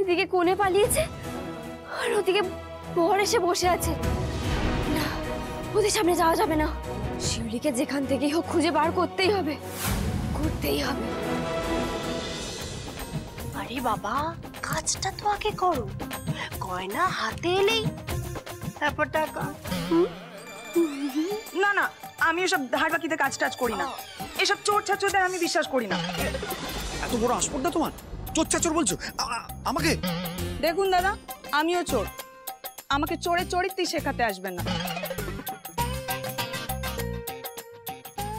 এদিকে কোণে পালিয়েছে আর ওদিকে বর এসে বসে আছে। না, ওদের সামনে যাওয়া যাবে না। শিউলিকে যেখান থেকেই হোক খুঁজে বার করতেই হবে, করতেই হবে। আরে বাবা, কাজটা তো আগে করো। গয়না হাতে এলেই তারপর টাকা। না না, আমি এসব ধার বাকিতে কাজ টাজ করি না। এসব চোর ছাচোরদের আমি বিশ্বাস করি না। এত বড় আসপর্দা তোমার? চোর চাচোর বলছো আমাকে? দেখুন দাদা, আমিও চোর, আমাকে চোরের চরিত্র শেখাতে আসবেন না।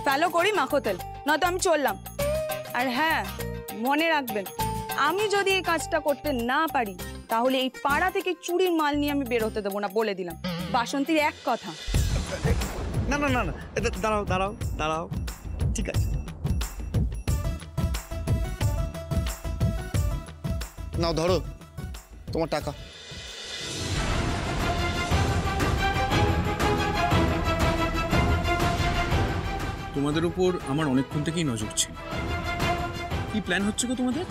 ফলো করি মাখোতেল, নয়তো আমি চললাম। আর হ্যাঁ, মনে রাখবেন, আমি যদি এই কাজটা করতে না পারি তাহলে এই পাড়া থেকে চুরির মাল নিয়ে আমি বের হতে দেবো না, বলে দিলাম। বাসন্তীর এক কথা। না না না না, দাঁড়াও দাঁড়াও দাঁড়াও, ঠিক আছে, নাও ধরো তোমার টাকা। তোমাদের উপর আমার অনেকক্ষণ থেকেই নজর ছিল। কি প্ল্যান হচ্ছে গো তোমাদের?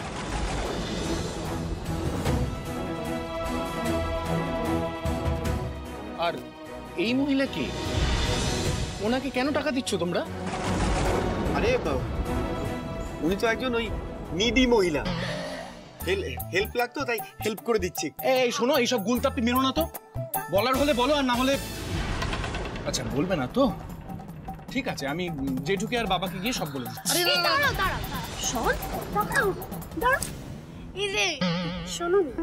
আর এই মহিলা কি? ওনাকে কেন টাকা দিচ্ছ তোমরা? আরে উনি তো একজন ওই নিডি মহিলা, হেল্প লাগতো তাই হেল্প করে দিচ্ছি। এই শোনো, এইসব গুলতাপ্পি মেরো না তো। বলার হলে বলো, আর না হলে আচ্ছা বলবে না তো। ঠিক আছে, আমি জেঠুকে আর বাবাকে গিয়ে সব বলে দিচ্ছি। শোন, দাঁড়াও, এই যে শোনো না।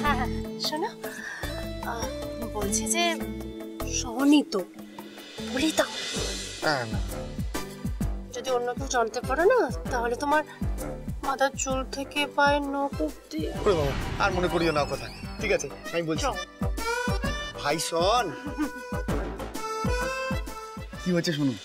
হ্যাঁ হ্যাঁ শোনো, বলছি যে শোনই তো, বলি তো। যদি অন্য কেউ জানতে পারে না, তাহলে তোমার মাথার চুল থেকে পায়ের নখ অব্দি। আর মনে করিও না কথা, ঠিক আছে? আমি বলছি ভাই শোন, কি হচ্ছে শুনুন।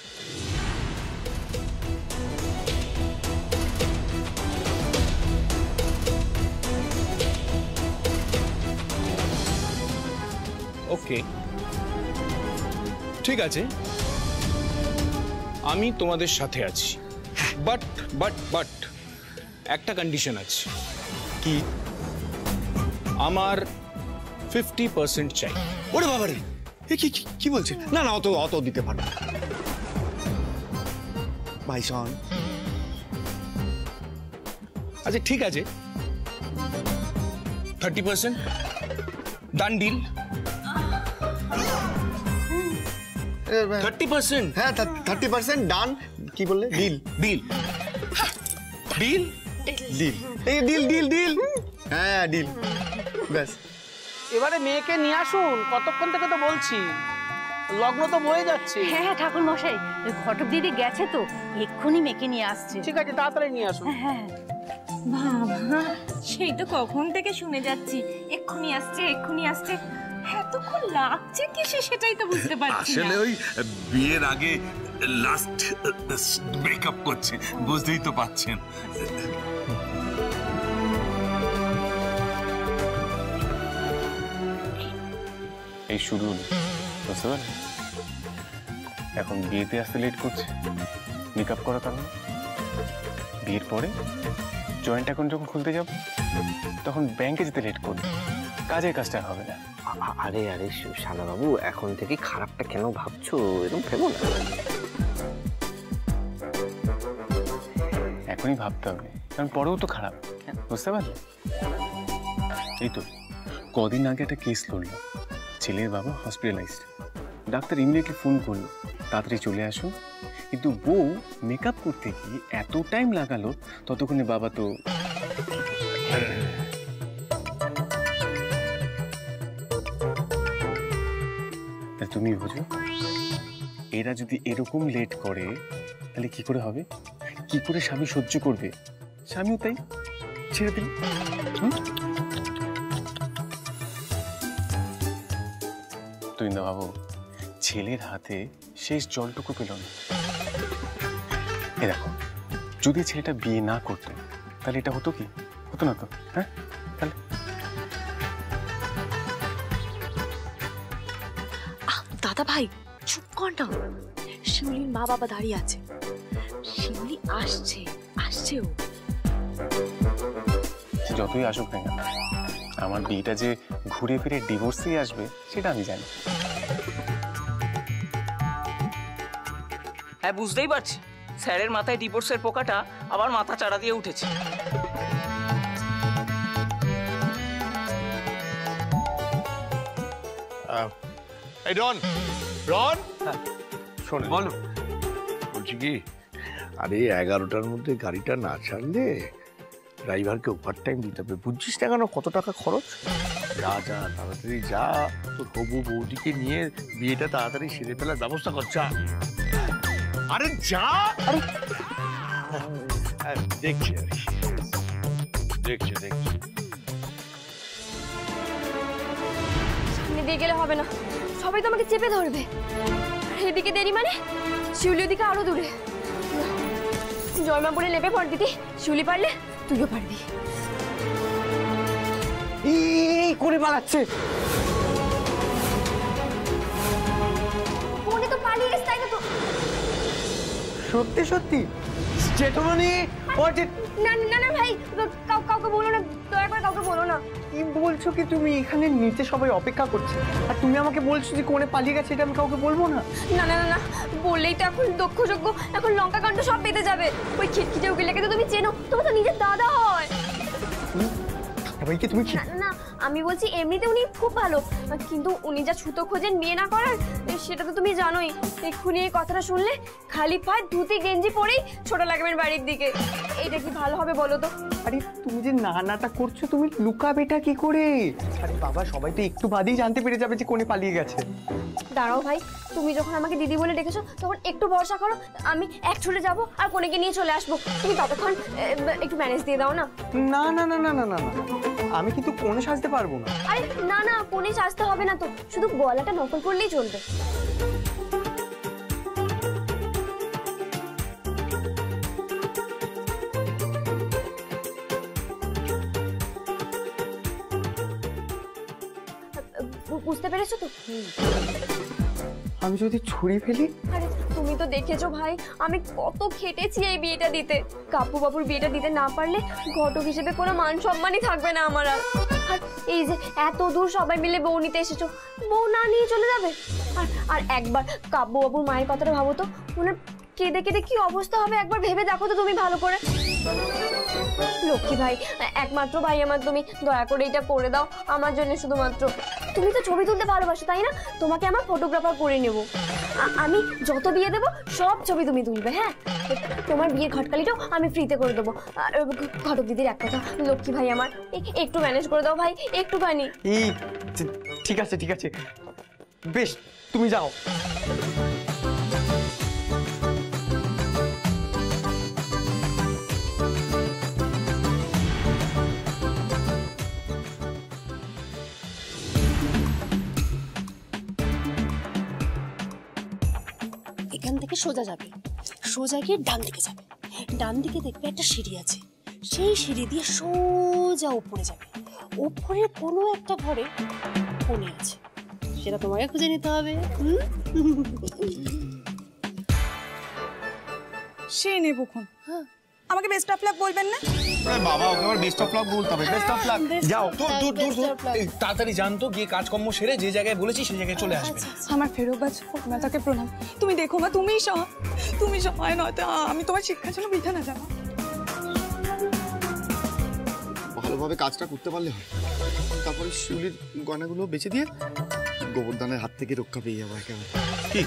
ওকে, ঠিক আছে, আমি তোমাদের সাথে আছি, বাট বাট বাট একটা কন্ডিশন আছে। কি? আমার 50% চাই। ওরে বাবারে, কি বলছে? না না, অত দিতে পারবো না ভাই শোন। আচ্ছা ঠিক আছে, 30% ডান ডিল। 30%? হ্যাঁ 30% ডান। কি বললে? ডিল ডিল ডিল ডিল, এই ডিল ডিল ডিল, হ্যাঁ ডিল, ব্যাস। এবারে মেয়েকে নিয়ে আসুন, কতক্ষণ থেকে তো বলছি, লগ্ন তো বয়ে যাচ্ছে। হ্যাঁ হ্যাঁ ঠাকুর মশাই, ঘটক দিদি গেছে তো, এক্ষুনি মেয়েকে নিয়ে আসছে। ঠিক আছে, তাড়াতাড়ি নিয়ে আসুন। হ্যাঁ বাবা, সেই তো কখন থেকে শুনে যাচ্ছি, এক্ষুনি আসছে এক্ষুনি আসছে। এতক্ষণ লাগছে কিসে সেটাই তো বুঝতে পারছি না। আসলে ওই বিয়ের আগে লাস্ট মেকআপ করছে, বুঝতেই তো পাচ্ছেন। এই শুরু হলো, বুঝতে পারলে? এখন বিয়েতে আসতে লেট করছে, মেকআপ করার কারণে। বিয়ের পরে জয়েন্ট অ্যাকাউন্ট যখন খুলতে যাব, তখন ব্যাংকে যেতে লেট করবে, কাজের কাজটা হবে না। আরে আরে শালা বাবু, এখন থেকে খারাপটা কেন ভাবছো? এরকম ভেবো না। এখনই ভাবতে হবে, কারণ পরেও তো খারাপ, বুঝতে পারলে? এই তো কদিন আগে একটা কেস লড়লো, ছেলের বাবা হসপিটালাইজড। ডাক্তার ইমিডিয়েটলি ফোন করলো, তাড়াতাড়ি চলে আসুন। কিন্তু বউ মেকআপ করতে গিয়ে এত টাইম লাগালো, ততক্ষণে বাবা তো তুমি বোঝো, এরা যদি এরকম লেট করে তাহলে কি করে হবে? কি করে স্বামী সহ্য করবে? স্বামীও তাই ছেড়ে দিল। তুই না ভাবো, ছেলের হাতে শেষ জলটুকু পেল না। এ দেখো, যদি ছেলেটা বিয়ে না করতো তাহলে এটা হতো কি? হতো না তো? হ্যাঁ, তাহলে দাদা ভাই চুপ কর না, শিউলির মা বাবা দাঁড়িয়ে আছে। শিউলি আসছে, আসছে ও। যতই আসুক না কেন, আমার বিয়েটা যে ঘুরে ফিরে ডিভোর্সেই আসবে সেটা আমি জানি। হ্যাঁ, বুঝতেই পারছি স্যারের মাথায় ডিভোর্সের পোকাটা আবার মাথা চাড়া দিয়ে উঠেছে। এই রন, রন শোন বলো। বলছি কি, আরে 11টার মধ্যে গাড়িটা না ছাড়লে ড্রাইভারকে ওভার টাইম দিতে হবে, বুঝছিস না কেন কত টাকা খরচ? যা যা তাড়াতাড়ি যা, তোর হবু বৌদিকে নিয়ে বিয়েটা তাড়াতাড়ি সেরে ফেলার ব্যবস্থা করছা। আরে যা। দেখছি আর কি, দেখছি। সামনে দিয়ে গেলে হবে না, সবাই তো আমাকে চেপে ধরবে। এদিকে দেরি মানে শিউলি ওদিকে আরো দূরে। জয়মা বলে নেবে পর দিদি, শিউলি পারলে তুইও পারবি। করে পালাচ্ছে। মনে তো পালিয়ে গেছে, তাই না? তো সত্যি সত্যি জেঠুমনি, না না না ভাই, কাউকে বলো না, দয়া করে কাউকে বলো না। কি বলছো কি তুমি? এখানে নিচে সবাই অপেক্ষা করছে আর তুমি আমাকে বলছো যে কোণে পালিয়ে গেছে, এটা আমি কাউকে বলবো না। না না না, বললেই তো এখন দক্ষযজ্ঞ, এখন লঙ্কা কাণ্ড সব পেতে যাবে। ওই খিটখিটে উকিলকে তো তুমি চেনো, তোমার তো নিজের দাদা হয়। ভাইকে তুমি না না, আমি বলছি এমনিতে উনি খুব ভালো, কিন্তু উনি যা ছুতো খোঁজেন বিয়ে না করার, সেটা তো তুমি জানোই। এক্ষুনি এই কথাটা শুনলে খালি পায়ে ধুতি গেঞ্জি পরেই ছোট লাগবেন বাড়ির দিকে। এইটা কি ভালো হবে বলো তো? আরে তুমি যে নাটা করছো, তুমি লুকাবেটা কি করে? আরে বাবা, সবাই তো একটু বাদেই জানতে পেরে যাবে যে কোণে পালিয়ে গেছে। দাঁড়াও ভাই, তুমি যখন আমাকে দিদি বলে ডেকেছো তখন একটু ভরসা করো, আমি এক ছুটে যাবো আর কোণেকে নিয়ে চলে আসবো। তুমি ততক্ষণ একটু ম্যানেজ দিয়ে দাও না। না না না না না না, আমি কিন্তু কোণে সাজতে পারবো না। আরে না না, কোণে সাজতে হবে না তো, শুধু গলাটা নকল করলেই চলবে। বুঝতে পেরেছো তো? আমি যদি ছুরি ফেলি? আরে তুমি তো দেখেছো ভাই, আমি কত খেটেছি এই বিয়েটা দিতে। কাপু বাবুর বিয়েটা দিতে না পারলে ঘটক হিসেবে কোনো মান সম্মানই থাকবে না আমার আর। আর এই যে এত দূর সবাই মিলে বউ নিতে এসেছো, বউ না নিয়ে চলে যাবে। আর একবার কাব্য বাবুর মায়ের কথাটা ভাবো তো, ওনার কেঁদে কেঁদে কি অবস্থা হবে একবার ভেবে দেখো তো তুমি ভালো করে। লক্ষ্মী ভাই, একমাত্র ভাই আমার, তুমি দয়া করে এটা করে দাও আমার জন্য শুধুমাত্র। তুমি তো ছবি তুলতে ভালোবাসো তাই না? তোমাকে আমার ফটোগ্রাফার করে নেব। আমি যত বিয়ে দেবো সব ছবি তুমি তুলবে। হ্যাঁ, তোমার বিয়ের ঘটকালিটাও আমি ফ্রিতে করে দেবো। আর ঘটক দিদির এক কথা, লক্ষ্মী ভাই আমার, একটু ম্যানেজ করে দাও ভাই, একটুখানি। ঠিক আছে ঠিক আছে, বেশ তুমি যাও। এখান থেকে সোজা যাবে, সোজা গিয়ে ডান দিকে যাবে, ডান দিকে দেখবে একটা সিঁড়ি আছে, সেই সিঁড়ি দিয়ে সোজা উপরে যাবে। উপরে কোনো একটা ঘরে কোণে আছে, সেটা তোমাকে খুঁজে নিতে হবে। সে নেবক্ষণ আমাকে বেস্ট অফ লাক বলবেন না? বাবা, ওকে আমার বেস্ট অফ লাক বলতে হবে। Best of luck. যাও, দূর তাড়াতাড়ি জানতো, গিয়ে কাজকর্ম সেরে যে জায়গায় বলেছি সেই জায়গায় চলে আসবে। আমার ফেরোবাজ মাতাকে প্রণাম। তুমি দেখো মা, তুমি সময় নয়তো আমি তোমার শিক্ষার জন্য বৃথা না যাবো। ভালোভাবে কাজটা করতে পারলে হয়, তারপরে শিউলির গয়নাগুলো বেঁচে দিয়ে গোবর্ধনের হাত থেকে রক্ষা পেয়ে যাবো একেবারে। কি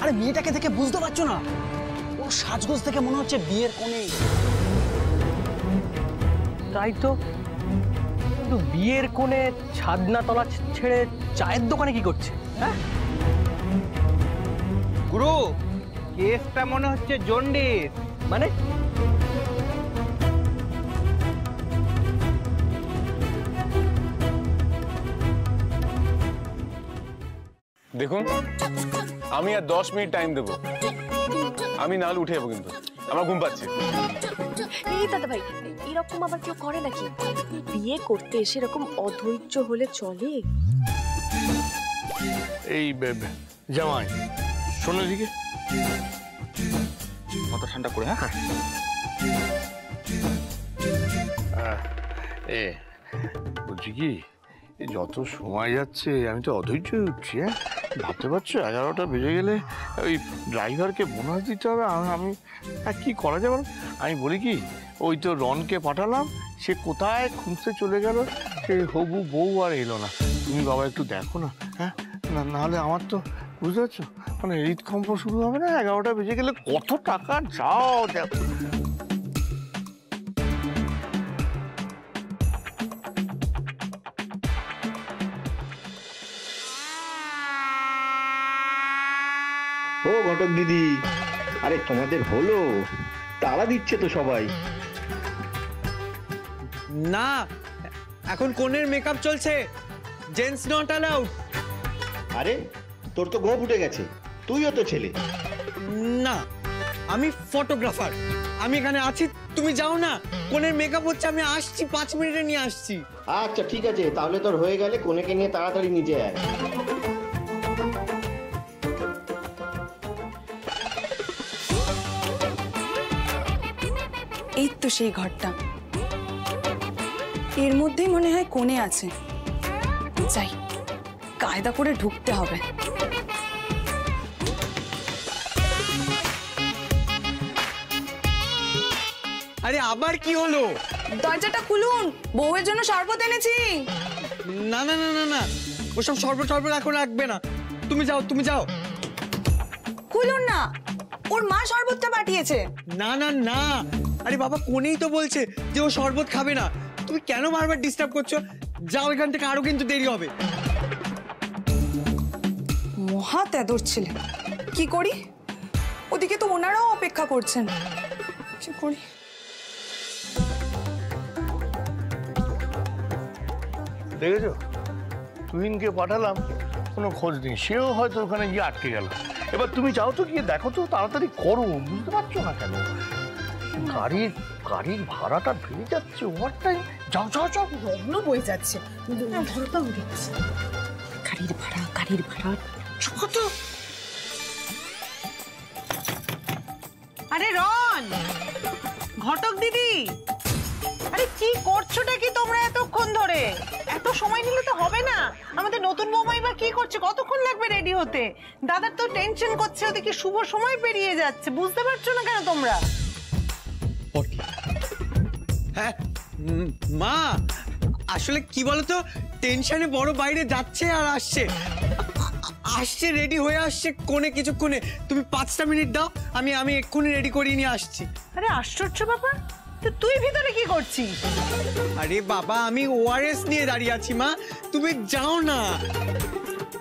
আরে মেয়েটাকে দেখে বুঝতে পারছো না? ওর সাজগোজ থেকে মনে হচ্ছে বিয়ের কোণে। তাই তো, কিন্তু বিয়ের কোণে ছাদনা তলা ছেড়ে চায়ের দোকানে কি করছে? হ্যাঁ গুরু, কেসটা মনে হচ্ছে জন্ডিস। মানে দেখুন, আমি আর 10 মিনিট টাইম দেবো, আমি নাহলে উঠে যাবো, কিন্তু আমার ঘুম পাচ্ছে। এই দাদা ভাই, এরকম আবার কেউ করে নাকি? বিয়ে করতে এসে এরকম অধৈর্য হলে চলে? এই জামাই শোনো দিকে, মাথা ঠান্ডা করে। হ্যাঁ বলছি কি, যত সময় যাচ্ছে আমি তো অধৈর্য উঠছি। হ্যাঁ ভাবতে পারছো 11টা বেজে গেলে ওই ড্রাইভারকে বোনাস দিতে হবে। আমি কি করা যাবে? আমি বলি কি, ওই তো রনকে পাঠালাম, সে কোথায় খুঁজতে চলে গেল, সে হবু বউ আর এলো না। তুমি বাবা একটু দেখো না। হ্যাঁ নাহলে আমার তো বুঝতে পারছো, মানে হৃদকম্প শুরু হবে না 11টা বেজে গেলে। কত টাকা যাও দেখো। ও ঘটক দিদি, আরে তোমাদের হলো, তাড়া দিচ্ছে তো সবাই। না, এখন কোনের মেকআপ চলছে, জেন্টস নট অ্যালাউড। আরে তোর তো গোপ উঠে গেছে, তুইও তো ছেলে। না, আমি ফটোগ্রাফার, আমি এখানে আছি, তুমি যাও না। কোনের মেকআপ হচ্ছে, আমি আসছি, 5 মিনিটে নিয়ে আসছি। আচ্ছা ঠিক আছে, তাহলে তোর হয়ে গেলে কোনেকে নিয়ে তাড়াতাড়ি নিচে আয়। এই তো সেই ঘরটা, এর মধ্যেই মনে হয় কোণে আছে। যাই, কায়দা করে ঢুকতে হবে। আরে আবার কি হলো? দরজাটা খুলুন, বউয়ের জন্য শরবত এনেছি। না না না না না, ওসব শরবত এখন রাখবে না, তুমি যাও, তুমি যাও। খুলুন না, ওর মা শরবতটা পাঠিয়েছে। না না না, আরে বাবা কোনেই তো বলছে যে ও শরবত খাবে না, তুমি কেন বারবার ডিস্টার্ব করছো? যাও এখান থেকে, আরো কিন্তু দেরি হবে। মহা তেদর ছেলে, কি করি? ওদিকে তো ওনারাও অপেক্ষা করছেন, কি করি? দেখেছো, তুহিনকে পাঠালাম, কোনো খোঁজ নেই, সেও হয়তো ওখানে গিয়ে আটকে গেল। এবার তুমি যাও তো, গিয়ে দেখো তো, তাড়াতাড়ি করো। বুঝতে পারছো না কেন? গাড়ির ভাড়াটা বেড়ে যাচ্ছে, ওভার টাইম। যাও যাও যাও, লগ্ন বয়ে যাচ্ছে, ধরতা উঠে গেছে। গাড়ির ভাড়া ছোট। আরে রন, ঘটক দিদি, আরে কি করছোটা কি তোমরা এতক্ষণ ধরে? এত সময় নিলে তো হবে না। আমাদের নতুন বৌমাই বা কি করছে, কতক্ষণ লাগবে রেডি হতে? দাদার তো টেনশন করছে, ওদিকে শুভ সময় পেরিয়ে যাচ্ছে, বুঝতে পারছো না কেন তোমরা? হ্যাঁ মা, আসলে কি বলতো, টেনশনে বড় বাইরে যাচ্ছে আর আসছে, রেডি হয়ে আসছে কোনে কিছুক্ষণে। তুমি 5টা মিনিট দাও, আমি এক্ষুনি রেডি করিয়ে নিয়ে আসছি। আরে আশ্চর্য ব্যাপার, তো তুই ভিতরে কি করছিস? আরে বাবা, আমি ওআরএস নিয়ে দাঁড়িয়ে আছি মা, তুমি যাও না।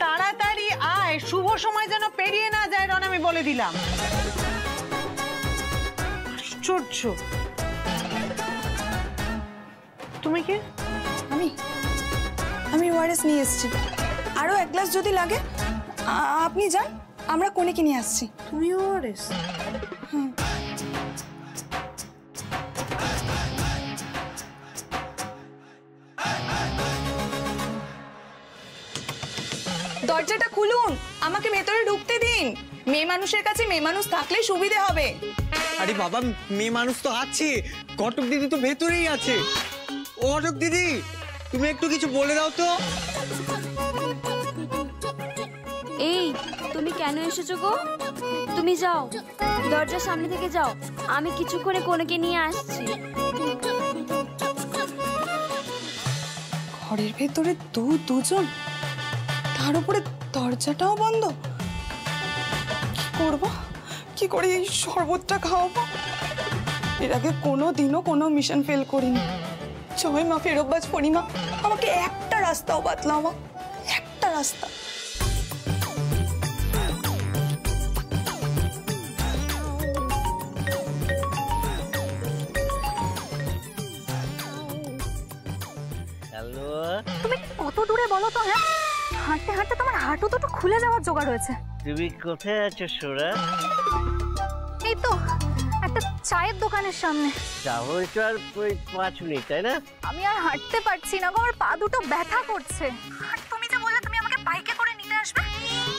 তাড়াতাড়ি আয়, শুভ সময় যেন পেরিয়ে না যায় রন, আমি বলে দিলাম। আশ্চর্য। তুমি কি? আমি ওআরএস নিয়ে এসেছি, আরো 1 গ্লাস যদি লাগে আপনি যান, আমরা কোনেকে নিয়ে আসছি। তুমি ওআরএস? দরজাটা খুলুন, আমাকে ভেতরে ঢুকতে দিন। মেয়ে মানুষের কাছে মেয়ে মানুষ থাকলে সুবিধে হবে। আরে বাবা, মেয়ে মানুষ তো আছে, ঘটক দিদি তো ভেতরেই আছে। ও ঘটক দিদি, তুমি একটু কিছু বলে দাও তো। এই, তুমি কেন এসেছো গো? তুমি যাও, দরজার সামনে থেকে যাও, আমি কিছুক্ষণে কোনেকে নিয়ে আসছি। ঘরের ভেতরে দুজন, তার উপরে দরজাটাও বন্ধ। কি করে এই শরবতটা খাওয়াবো? এর আগে কোনো দিনও কোনো মিশন ফেল করিনি। জয় মা ফেরব্বাজ পূর্ণিমা। আমাকে একটা রাস্তাও বাতলাও মা, একটা রাস্তা। তুমি কত দূরে বলো তো? হ্যাঁ, হাঁটতে হাঁটতে তোমার হাঁটু তো খুলে যাওয়ার জোগাড় হয়েছে। তুমি কোথায় আছো সোনা? এই তো একটা চায়ের দোকানের সামনে। যাবো তো আর 5 মিনিট, তাই না? আমি আর হাঁটতে পারছি না গো, আমার পা দুটো ব্যথা করছে। আর তুমি যে বললে তুমি আমাকে বাইকে করে নিতে আসবে,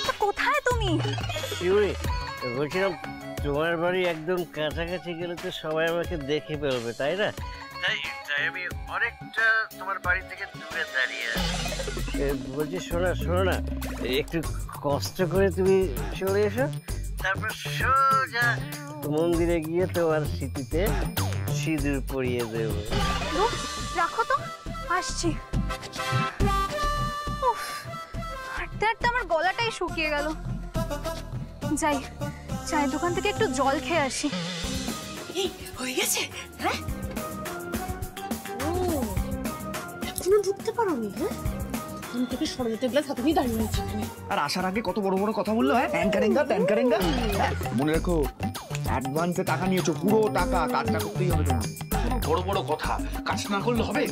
তো কোথায় তুমি? শিউরি, বলছিলাম তোমার বাড়ি একদম কাছাকাছি গেলে তো সবাই আমাকে দেখে ফেলবে, তাই না? তাই আমি অনেকটা তোমার বাড়ি থেকে দূরে দাঁড়িয়ে আছি। বলছি শোনো না, একটু কষ্ট করে তুমি চলে এসো, তারপর সোজা মন্দিরে গিয়ে তোমার স্মৃতিতে সিঁদুর পরিয়ে দেব। রাখো তো, আসছি। হাঁটতে হাঁটতে আমার গলাটাই শুকিয়ে গেল। যাই, চায়ের দোকান থেকে একটু জল খেয়ে আসি। এই হয়ে গেছে? হ্যাঁ, এখনো ঢুকতে পারোনি? হ্যাঁ, আমি থেকে সরে যেতে গেলে সাথে দাঁড়িয়ে রয়েছে। আর আসার আগে কত বড় বড় কথা বললো, হ্যাঁ, ট্যাঙ্কারেঙ্গা। মনে রাখো, অ্যাডভান্সে টাকা নিয়েছো, পুরো টাকা, কাজটা করতেই হবে তোমার। বড় বড় কথা, কাজ না করলে হবে?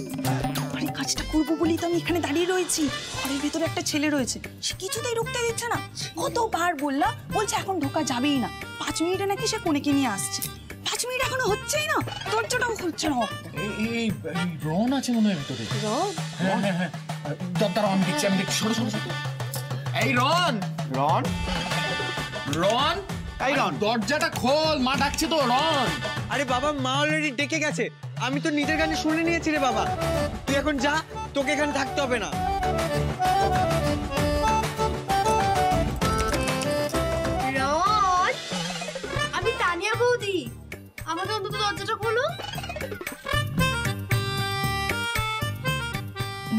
আরে কাজটা করবো বলেই তো আমি এখানে দাঁড়িয়ে রয়েছি। ঘরের ভেতরে একটা ছেলে রয়েছে, সে কিছুতেই ঢুকতে দিচ্ছে না। কতবার বললাম, বলছে এখন ঢোকা যাবেই না। 5 মিনিটে নাকি সে কোনেকে নিয়ে আসছে। 5 মিনিট এখনো হচ্ছেই না, দরজাটাও খুলছে না। এই রন আছে মনে হয় ভেতরে। হ্যাঁ, দাঁড়াও, আমি দেখছি। সরো। এই রন, এই রন, দরজাটা খোল, মা ডাকছে তো। রন! আরে বাবা, মা অলরেডি ডেকে গেছে। আমি তো নিজের গানে শুনে নিয়েছি রে বাবা। তুই এখন যা, তোকে এখানে থাকতে হবে না। রন, আমি তানিয়া বৌদি, আমাকে অন্তত দরজাটা খোলো।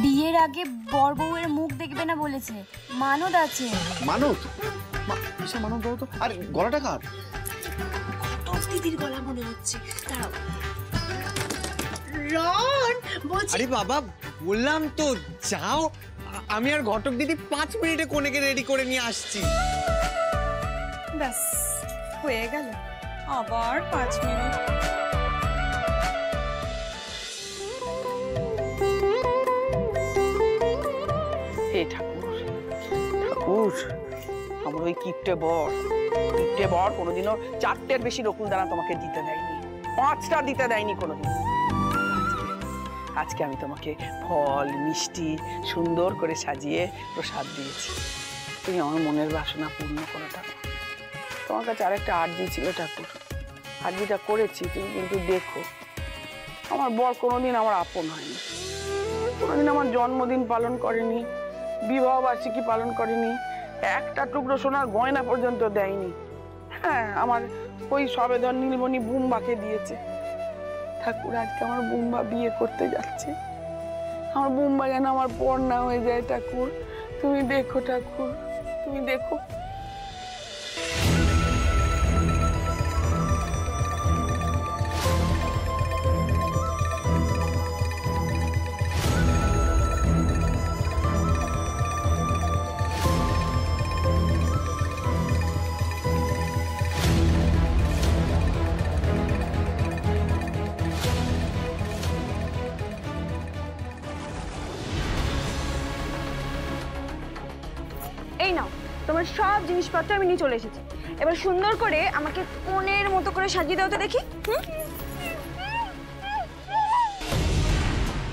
বিয়ের আগে বর বউয়ের মুখ দেখবে না বলেছে, মানত আছে। মানত বলো তো। আরে গলাটা কার? দিদির গলা মনে হচ্ছে। দাঁড়াও রন, বলছি। আরে বাবা, বললাম তো যাও। আমি আর ঘটক দিদি 5 মিনিটে কোনেকে রেডি করে নিয়ে আসছি। ব্যাস হয়ে গেল, আবার 5 মিনিট। হে ঠাকুর, আমার ওই কিপটে বর কোনোদিনও 4টের বেশি রকুলদানা তোমাকে দিতে দেয়নি, 5টা দিতে দেয়নি কোনোদিন। আজকে আমি তোমাকে ফল মিষ্টি সুন্দর করে সাজিয়ে প্রসাদ দিয়েছি। তুমি আমার মনের বাসনা পূর্ণ করো ঠাকুর। তোমার কাছে আরেকটা আর্জি ছিল ঠাকুর, আর্জিটা করেছি। তুমি কিন্তু দেখো, আমার বর কোনোদিন আমার আপন হয়নি, কোনোদিন আমার জন্মদিন পালন করেনি, বিবাহ বার্ষিকী পালন করেনি, একটা টুকরো সোনার গয়না পর্যন্ত দেয়নি। হ্যাঁ, আমার ওই সবেদন নীলমণি বুম্বাকে দিয়েছে। ঠাকুর, আজকে আমার বুম্বা বিয়ে করতে যাচ্ছে, আমার বুম্বা যেন আমার পর না হয়ে যায় ঠাকুর। তুমি দেখো ঠাকুর, তুমি দেখো। এই নাও, তোমার সব জিনিসপত্র আমি নিয়ে চলে এসেছি। এবার সুন্দর করে আমাকে কোণের মতো করে সাজিয়ে দাও তো দেখি।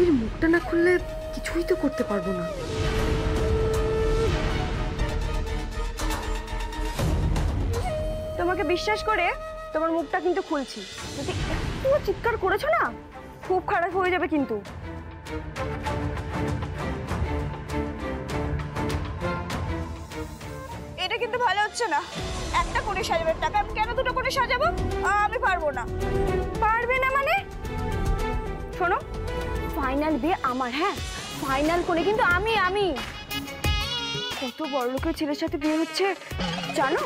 এর মুখটা না খুললে কিছুই তো করতে পারবো না। তোমাকে বিশ্বাস করে তোমার মুখটা কিন্তু খুলছি। যদি একটু চিৎকার করেছো না, খুব খারাপ হয়ে যাবে কিন্তু। এটা কিন্তু ভালো হচ্ছে না। একটা কোণে সাজাবার টাকা আমি কেন 2টো কোণে সাজাবো? আমি পারবো না। পারবে না মানে? শোনো, ফাইনাল বিয়ে আমার। হ্যাঁ, ফাইনাল কোণে কিন্তু আমি। কত বড় লোকের ছেলের সাথে বিয়ে হচ্ছে জানো?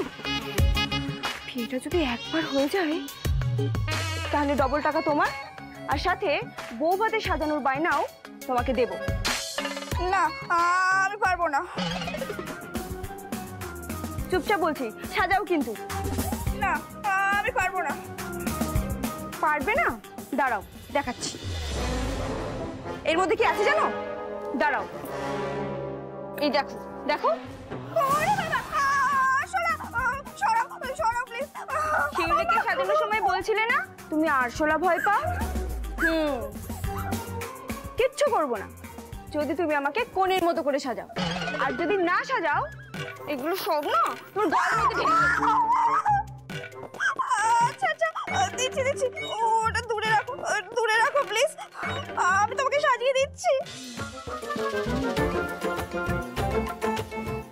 বিয়েটা যদি একবার হয়ে যায় তাহলে ডবল টাকা তোমার, আর সাথে বউ ভাতে সাজানোর বায়নাও তোমাকে দেবো। না আমি পারবো না। চুপচাপ বলছি, সাজাও কিন্তু। না আমি পারবো না। পারবে না? দাঁড়াও দেখাচ্ছি। এর মধ্যে কি আছে জানো? দাঁড়াও, এই দেখো দেখো। শিউলিকে সাজানোর সময় বলছিলে না তুমি আরশোলা ভয় পাও? কিচ্ছু করবো না যদি তুমি আমাকে কোণের মতো করে সাজাও। আর যদি না সাজাও এগুলো সব না তোমার গলার মধ্যে ঢেলে দেবো। আচ্ছা আচ্ছা দিচ্ছি দিচ্ছি, ওটা দূরে রাখো প্লিজ, আমি তোমাকে সাজিয়ে দিচ্ছি।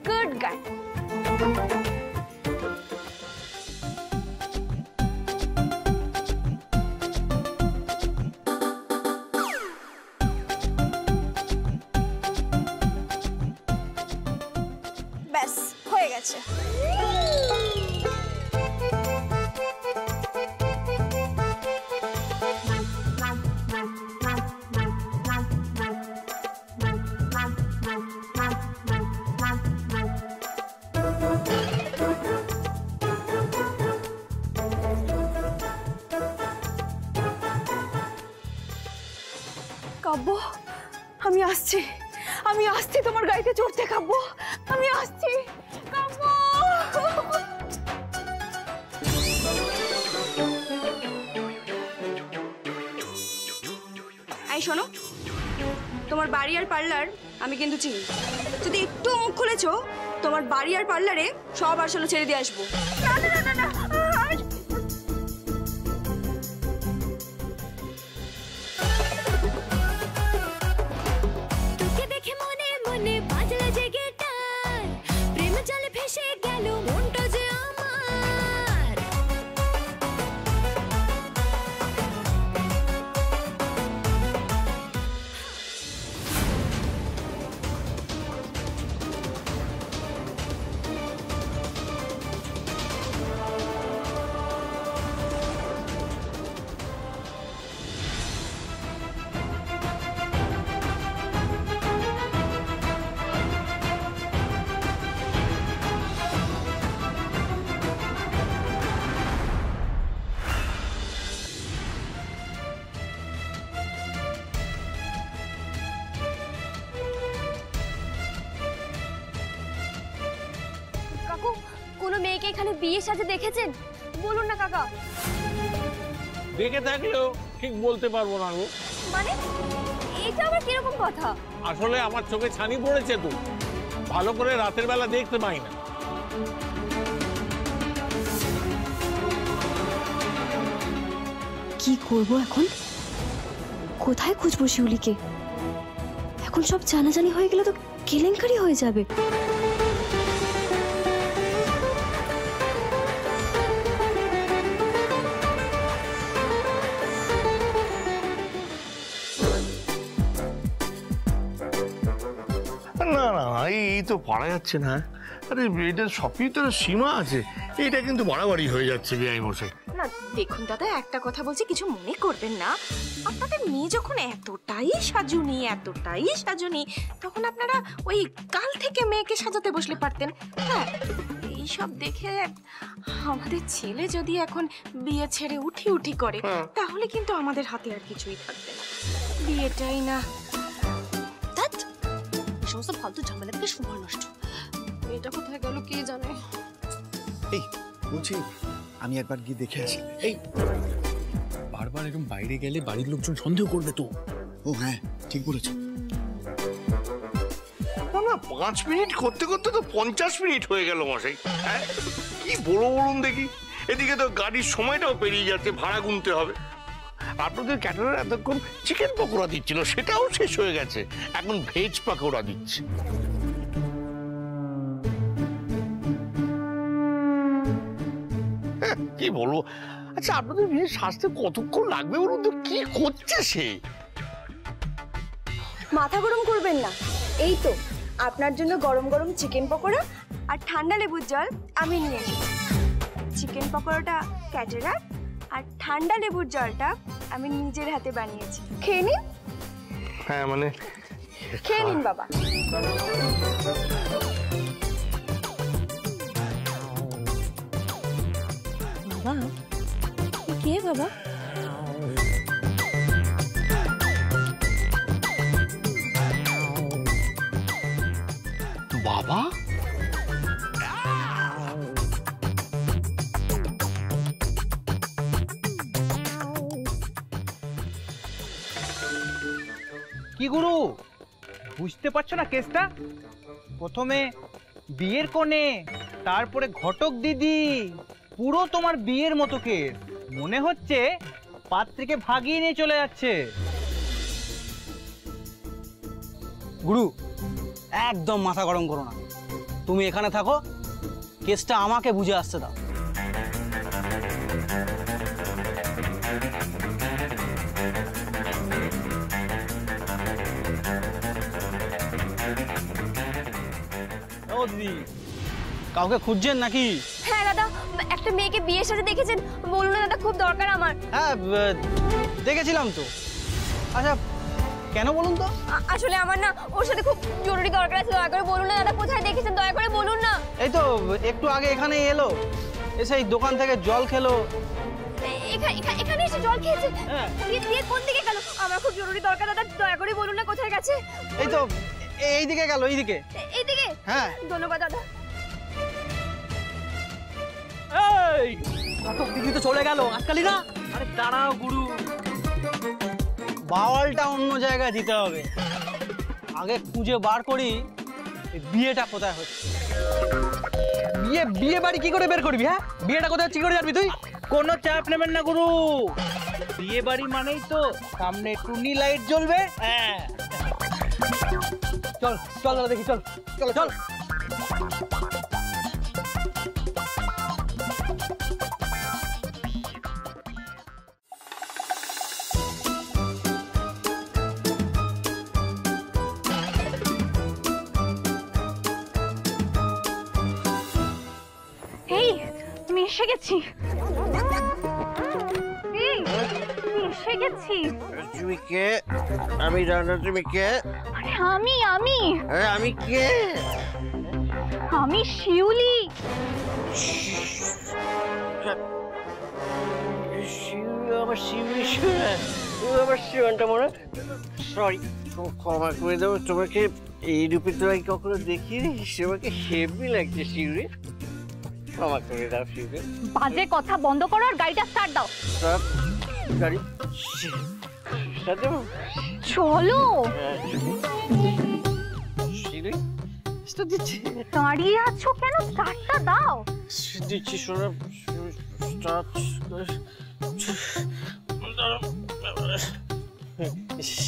Good girl. ব্যাস হয়ে গেছে। কাব্য, আমি আসছি, আমি আসছি তোমার গাড়িতে চড়তে। কাব্য, আমি আসছি। কাব্য, এই শোনো, তোমার বাড়ি আর পার্লার আমি কিন্তু চিনি। যদি একটু মুখ খুলেছো তোমার বাড়ি আর পার্লারে সব আসলে ছেড়ে দিয়ে আসবো। না না না না, কোনো মেয়েকে এখানে বিয়ে সাজে দেখেছেন? বলুন না কাকা। দেখে থাকলেও ঠিক বলতে পারবো না গো। মানে এটা আবার কিরকম কথা? আসলে আমার চোখে ছানি পড়েছে তো, ভালো করে রাতের বেলা দেখতে পাই না। কি করব এখন? কোথায় খুঁজবো শিউলিকে? এখন সব জানাজানি হয়ে গেলে তো কেলেঙ্কারি হয়ে যাবে। না না এই তো পারা যাচ্ছে না। আরে এটা সবই তো সীমা আছে, এটা কিন্তু বাড়াবাড়ি হয়ে যাচ্ছে বেআই মশাই। না দেখুন দাদা, একটা কথা বলছি, কিছু মনে করবেন না। আপনাদের মেয়ে যখন এতটাই সাজুনি তখন আপনারা ওই কাল থেকে মেয়েকে সাজাতে বসলে পারতেন। হ্যাঁ, এইসব দেখে আমাদের ছেলে যদি এখন বিয়ে ছেড়ে উঠি করে তাহলে কিন্তু আমাদের হাতে আর কিছুই থাকবে না। বিয়েটাই না, সমস্ত ফালতু ঝামেলা থেকে সময় নষ্ট। এটা কোথায় গেল কে জানে। এই বলছি আমি একবার গিয়ে দেখে আসি। এই বারবার এরকম বাইরে গেলে বাড়ির লোকজন সন্দেহ করবে তো। ও হ্যাঁ ঠিক বলেছো। না 5 মিনিট করতে করতে তো 50 মিনিট হয়ে গেল মশাই। হ্যাঁ কি বলুন দেখি, এদিকে তো গাড়ির সময়টাও পেরিয়ে যাচ্ছে, ভাড়া গুনতে হবে। আপনাদের ক্যাটারার এতক্ষণ চিকেন পকোড়া দিচ্ছিল, সেটাও শেষ হয়ে গেছে, এখন ভেজ পকোড়া দিচ্ছে। কি বলবো। আচ্ছা আপনাদের বিয়ে সাজতে কতক্ষণ লাগবে বলুন তো? কি করছে সে? মাথা গরম করবেন না, এই তো আপনার জন্য গরম গরম চিকেন পকোড়া আর ঠান্ডা লেবুর জল আমি নিয়ে এসেছি। চিকেন পকোড়াটা ক্যাটারার আর ঠান্ডা লেবুর জলটা আমি নিজের হাতে বানিয়েছি, খেয়ে নিন। হ্যাঁ মানে খেয়ে নিন বাবা। বাবা কে বাবা? বাবা কি গুরু বুঝতে পারছো না কেসটা? প্রথমে বিয়ের কোণে, তারপরে ঘটক দিদি, পুরো তোমার বিয়ের মতো কেস। মনে হচ্ছে পাত্রীকে ভাগিয়ে নিয়ে চলে যাচ্ছে। গুরু একদম মাথা গরম করো না, তুমি এখানে থাকো, কেসটা আমাকে বুঝে আসতে দাও। ও দিদি, কাউকে খুঁজছেন নাকি? হ্যাঁ দাদা, একটা মেয়েকে বিয়ের সাথে দেখেছেন? বলুন না দাদা, খুব দরকার আমার। হ্যাঁ দেখেছিলাম তো। আচ্ছা কেন বলুন তো? আসলে আমার না ওর সাথে খুব জরুরি দরকার আছে, দয়া করে বলুন না দাদা, কোথায় দেখেছেন দয়া করে বলুন না। এই তো একটু আগে এখানে এলো, এসে এই দোকান থেকে জল খেলো। এখানে এসে জল খেয়েছে? দিয়ে কোন দিকে গেল? আমার খুব জরুরি দরকার দাদা, দয়া করে বলুন না কোথায় গেছে। এই তো এইদিকে গেল, এইদিকে। এইদিকে? হ্যাঁ ধন্যবাদ দাদা। এই ঘটক দিদি তো চলে গেল, আজকালই না। আরে দাঁড়াও গুরু, বাওয়ালটা অন্য জায়গায় দিতে হবে। আগে খুঁজে বার করি বিয়েটা কোথায় হচ্ছে। বিয়ে বাড়ি কি করে বের করবি? হ্যাঁ, বিয়েটা কোথায় হচ্ছে কি করে জানবি তুই? কোনো চাপ নেবেন না গুরু, বিয়ে বাড়ি মানেই তো সামনে টুনি লাইট জ্বলবে। হ্যাঁ চল চল দাদা দেখি, চল চল চল। এই আমি এসে গেছি। এই আমি এসে গেছি। তুমি কে? আমি রানা, তুমি কে? আরে আমি আরে আমি কে? আমি শিউলি। আমার শিউলিটা মনে, সরি, ক্ষমা করে দেবো। তোমাকে এই রূপে তো আমি কখনো দেখিনি, তোমাকে হেভি লাগছে শিউলি, ক্ষমা করে দাও শিউলি। বাজে কথা বন্ধ করো আর গাড়িটা স্টার্ট দাও। গাড়ি স্টার্ট দেবো? চলো। শিউলি স্টার্ট দিচ্ছি। দাঁড়িয়ে আছো কেন? স্টার্টটা দাও। দিচ্ছি শোনো, স্টার্ট।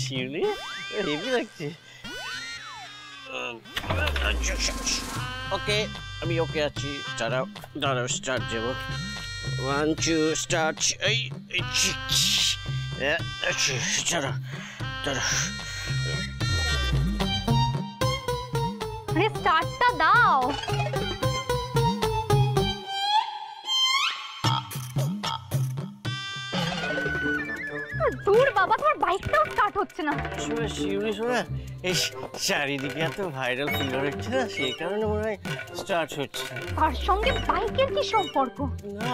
শিউলি হেভি লাগছে। ওকে, আমি ওকে আছি। দাঁড়াও দাঁড়াও, স্টার্ট দেবো। 1 2 স্টার্ট। এই দাঁড়াও দাঁড়াও। আরে স্টার্টটা দাও। দূর বাবা, তোমার বাইকটাও স্টার্ট হচ্ছে না। শিউলি শোনা, এই চারিদিকে এত ভাইরাল ফিল্টার হচ্ছে না, সেই কারণে মনে হয় স্টার্ট হচ্ছে। তার সঙ্গে বাইকের কি সম্পর্ক? না,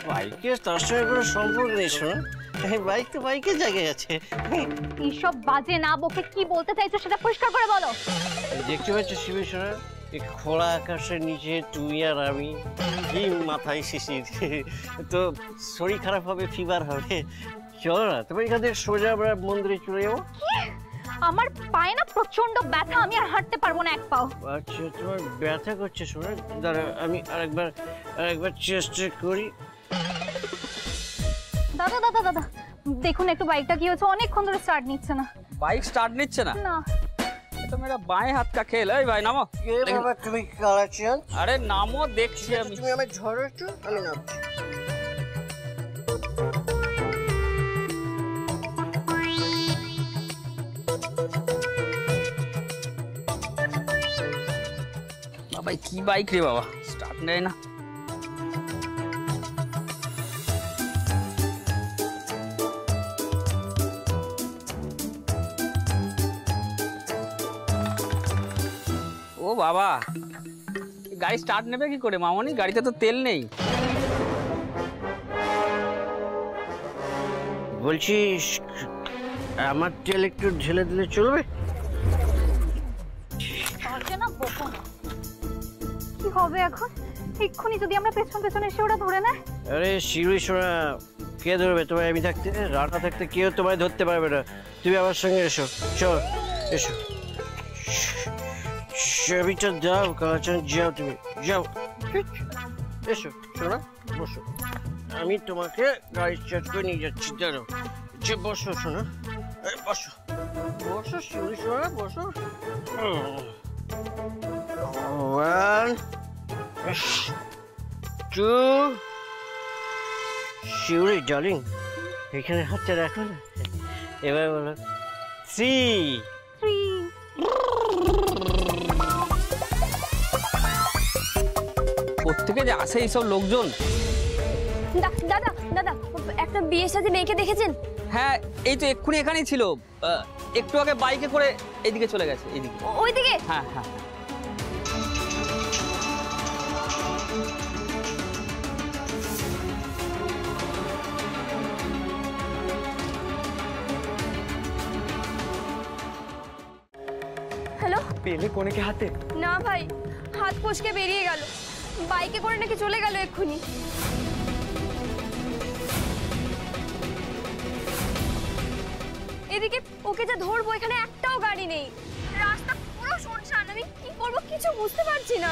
বাইকের তার সঙ্গে কোনো সম্পর্ক নেই শোনা, বাইক তো বাইকের জায়গায় আছে। এইসব বাজে না বকে কি বলতে চাইছো সেটা পরিষ্কার করে বলো। দেখতে পাচ্ছ শিউলি শোনা, এই খোলা আকাশের নিচে তুমি আর আমি, কি মাথায় শিশির, তো শরীর খারাপ হবে, ফিভার হবে। চলো না, তুমি এখান থেকে সোজা আমরা মন্দিরে চলে যাবো। আমার পায়ে না প্রচন্ড ব্যথা, আমি আর হাঁটতে পারবো না এক পাও। আচ্ছা, তোমার ব্যথা করছে শোনা, দাঁড়া আমি আরেকবার চেষ্টা করি। দাদা দাদা দাদা দেখুন একটু বাইকটা কি হচ্ছে, অনেকক্ষণ ধরে স্টার্ট নিচ্ছে না। বাইক স্টার্ট নিচ্ছে না? না। ये तो मेरा बाएं हाथ का खेल है भाई, नामो। বাবা তুমি কালা চাঁদ? अरे नामो देखছি আমি। তুমি আমায় ধরো একটু, আমি নামছি। বাবা কি বাইক রে বাবা, স্টার্ট নেয় না। বাবা, গাড়ি স্টার্ট নেবে কি করে মামনি? গাড়িতে তো তেল নেই। বলছি আমার তেল একটু ঢেলে দিলে চলবে? কি হবে এখন? এক্ষুনি যদি আমরা পেছন পেছন এসে ওরা ধরে নেয়? আরে শিউলি সোনা, কে ধরবে তোমায়? আমি থাকতে, রানা থাকতে কেউ তোমায় ধরতে পারবে না। তুমি আমার সঙ্গে এসো, চল এসো। চাবিটা দাও কালাচান, যাও তুমি যাও। এসো সোনা, বসো। আমি তোমাকে গাড়ি স্টার্ট করে নিয়ে যাচ্ছি, দাঁড়াও। বসো সোনা, বসো বসো শিউলি সোনা, বসো। 1 2 শিউলি ডার্লিং, এখানে হাতটা রাখো না। এবার বলো 3। কোত্থেকে যে আসে এইসব লোকজন। দাদা দাদা, একটা বিয়ের সাথে মেয়েকে দেখেছেন? হ্যাঁ, এই তো এক্ষুনি এখানেই ছিল। একটু আগে বাইকে করে এইদিকে চলে গেছে। এইদিকে, ওইদিকে? হ্যাঁ হ্যাঁ। হ্যালো, পেলে কোনেকে হাতে? না ভাই, হাত ফসকে বেরিয়ে গেল। বাইকে করে নাকি চলে গেল এক্ষুনি। এদিকে ওকে যা ধরবো, এখানে একটাও গাড়ি নেই, রাস্তা পুরো শুনশান। আমি কি করবো কিছু বুঝতে পারছি না।